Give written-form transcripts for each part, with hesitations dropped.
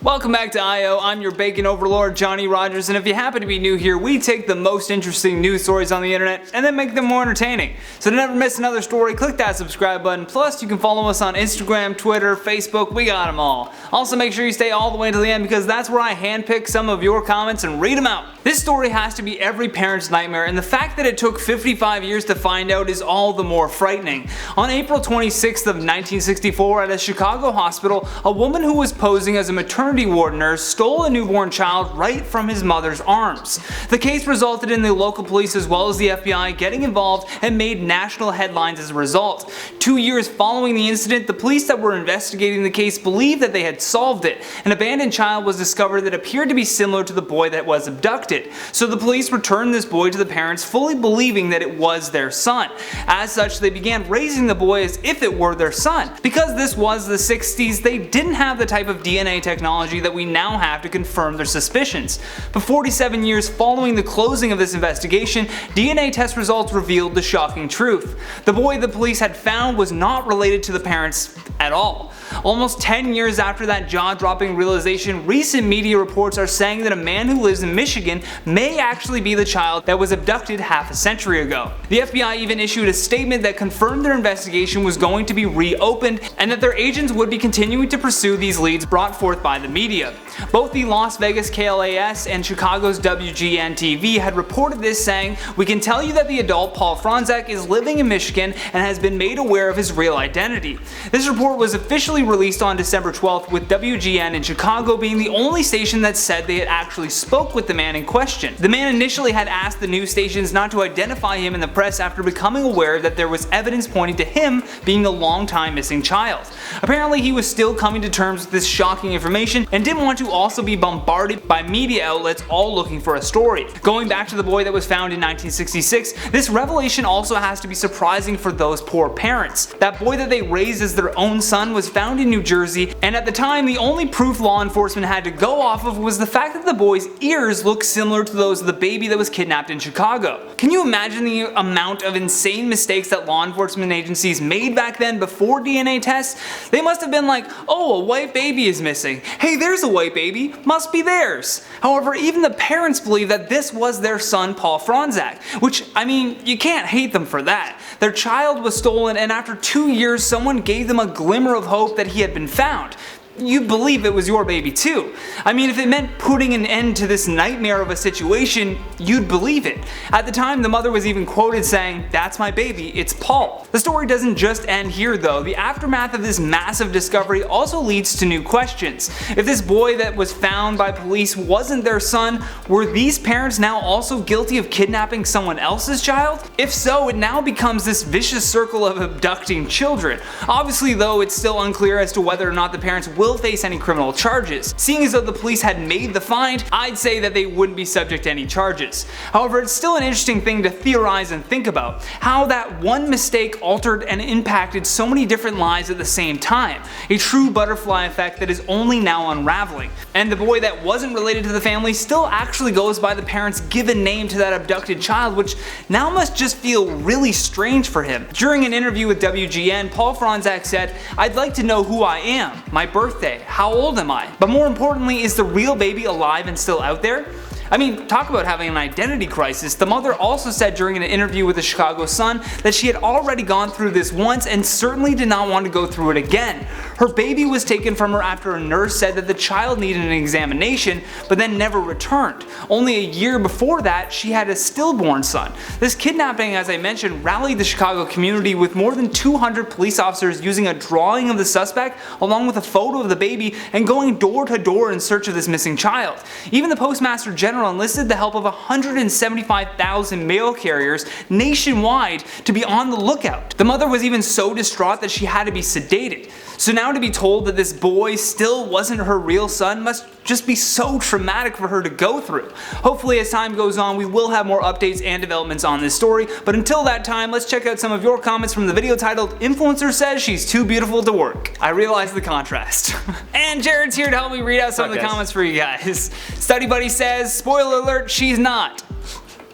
Welcome back to IO. I'm your bacon overlord, Johnny Rogers, and if you happen to be new here, we take the most interesting news stories on the internet and then make them more entertaining. So to never miss another story, click that subscribe button. Plus, you can follow us on Instagram, Twitter, Facebook, we got them all. Also, make sure you stay all the way to the end because that's where I handpick some of your comments and read them out. This story has to be every parent's nightmare, and the fact that it took 55 years to find out is all the more frightening. On April 26th of 1964, at a Chicago hospital, a woman who was posing as a maternity ward nurse stole a newborn child right from his mother's arms. The case resulted in the local police as well as the FBI getting involved and made national headlines as a result. 2 years following the incident, the police that were investigating the case believed that they had solved it. An abandoned child was discovered that appeared to be similar to the boy that was abducted. So the police returned this boy to the parents, fully believing that it was their son. As such, they began raising the boy as if it were their son. Because this was the 60s, they didn't have the type of DNA technology that we now have to confirm their suspicions. But 47 years following the closing of this investigation, DNA test results revealed the shocking truth. The boy the police had found was not related to the parents at all. Almost 10 years after that jaw-dropping realization, recent media reports are saying that a man who lives in Michigan may actually be the child that was abducted half a century ago. The FBI even issued a statement that confirmed their investigation was going to be reopened and that their agents would be continuing to pursue these leads brought forth by the media. Both the Las Vegas KLAS and Chicago's WGN-TV had reported this, saying, "We can tell you that the adult Paul Franzak is living in Michigan and has been made aware of his real identity." This report was officially released on December 12th, with WGN in Chicago being the only station that said they had actually spoke with the man in question. The man initially had asked the news stations not to identify him in the press after becoming aware that there was evidence pointing to him being the long-time missing child. Apparently he was still coming to terms with this shocking information and didn't want to also be bombarded by media outlets all looking for a story. Going back to the boy that was found in 1966, this revelation also has to be surprising for those poor parents. That boy that they raised as their own son was found in New Jersey, and at the time the only proof law enforcement had to go off of was the fact that the boy's ears looked similar to those of the baby that was kidnapped in Chicago. Can you imagine the amount of insane mistakes that law enforcement agencies made back then before DNA tests? They must have been like, oh, a white baby is missing. Hey, there's a white baby, must be theirs. However, even the parents believe that this was their son Paul Franzak, which, I mean, you can't hate them for that. Their child was stolen, and after 2 years someone gave them a glimmer of hope that he had been found. You'd believe it was your baby too. I mean, if it meant putting an end to this nightmare of a situation, you'd believe it. At the time, the mother was even quoted saying, "That's my baby, it's Paul." The story doesn't just end here though. The aftermath of this massive discovery also leads to new questions. If this boy that was found by police wasn't their son, were these parents now also guilty of kidnapping someone else's child? If so, it now becomes this vicious circle of abducting children. Obviously though, it's still unclear as to whether or not the parents will face any criminal charges. Seeing as though the police had made the find, I'd say that they wouldn't be subject to any charges. However, it's still an interesting thing to theorize and think about, how that one mistake altered and impacted so many different lives at the same time. A true butterfly effect that is only now unraveling. And the boy that wasn't related to the family still actually goes by the parents' given name to that abducted child, which now must just feel really strange for him. During an interview with WGN, Paul Franzak said, "I'd like to know who I am, my birthday, how old am I? But more importantly, is the real baby alive and still out there?" I mean, talk about having an identity crisis. The mother also said during an interview with the Chicago Sun that she had already gone through this once and certainly did not want to go through it again. Her baby was taken from her after a nurse said that the child needed an examination, but then never returned. Only a year before that, she had a stillborn son. This kidnapping, as I mentioned, rallied the Chicago community with more than 200 police officers using a drawing of the suspect along with a photo of the baby and going door to door in search of this missing child. Even the Postmaster General enlisted the help of 175,000 mail carriers nationwide to be on the lookout. The mother was even so distraught that she had to be sedated. So now to be told that this boy still wasn't her real son must just be so traumatic for her to go through. Hopefully as time goes on we will have more updates and developments on this story, but until that time let's check out some of your comments from the video titled "Influencer Says She's Too Beautiful to Work." I realize the contrast. And Jared's here to help me read out some of the comments for you guys. Study Buddy says, "Spoiler alert, she's not."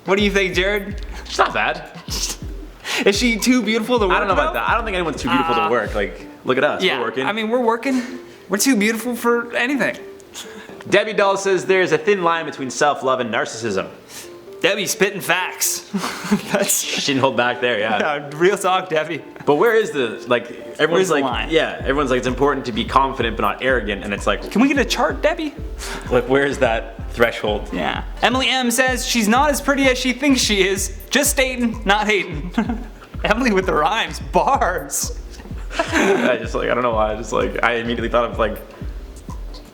What do you think, Jared? She's not bad. Is she too beautiful to work? I don't know about that. I don't think anyone's too beautiful to work. Like, look at us. Yeah, We're working. I mean, we're working. We're too beautiful for anything. Debbie Doll says there's a thin line between self-love and narcissism. Debbie spitting facts. She didn't hold back there, yeah. Real talk, Debbie. But where is the, like, everyone's Where's the like, line? yeah, everyone's like, it's important to be confident but not arrogant, and it's like, Can we get a chart, Debbie? like, where's that threshold? Yeah. Emily M says she's not as pretty as she thinks she is. Just stating, not hating. Emily with the rhymes, bars. I don't know why, I immediately thought of like,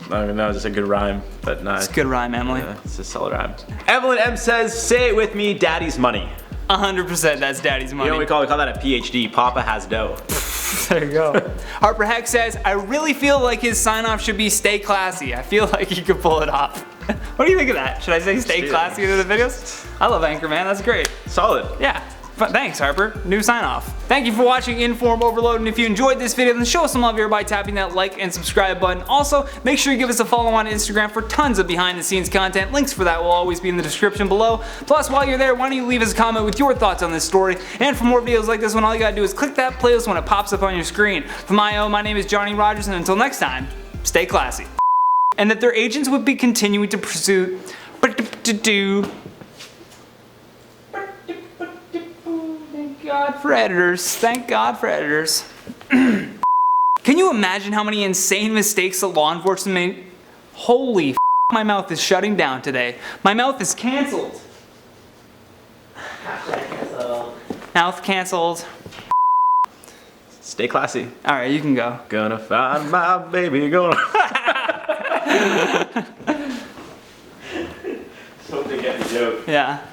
I don't even know, just a good rhyme, but no. It's a good rhyme, Emily. Yeah, it's a solid rhyme. Evelyn M says, say it with me, daddy's money. 100% that's daddy's money. You know what we call that a PhD, Papa has dough. There you go. Harper Heck says, I really feel like his sign-off should be stay classy. I feel like he could pull it off. What do you think of that? Should I say stay classy into the videos? I love Anchorman, that's great. Solid. Yeah. Thanks, Harper. New sign-off. Thank you for watching Inform Overload, and if you enjoyed this video, then show us some love here by tapping that like and subscribe button. Also, make sure you give us a follow on Instagram for tons of behind-the-scenes content. Links for that will always be in the description below. Plus, while you're there, why don't you leave us a comment with your thoughts on this story? And for more videos like this one, all you gotta do is click that playlist when it pops up on your screen. From IO, my name is Johnny Rogers, and until next time, stay classy. And that their agents would be continuing to pursue... God for editors. Thank God for editors. Can you imagine how many insane mistakes the law enforcement made? Holy f***, my mouth is shutting down today. My mouth is canceled. Mouth canceled. Stay classy. Alright, you can go. Gonna find my baby, gonna... Just hope they get the joke. Yeah.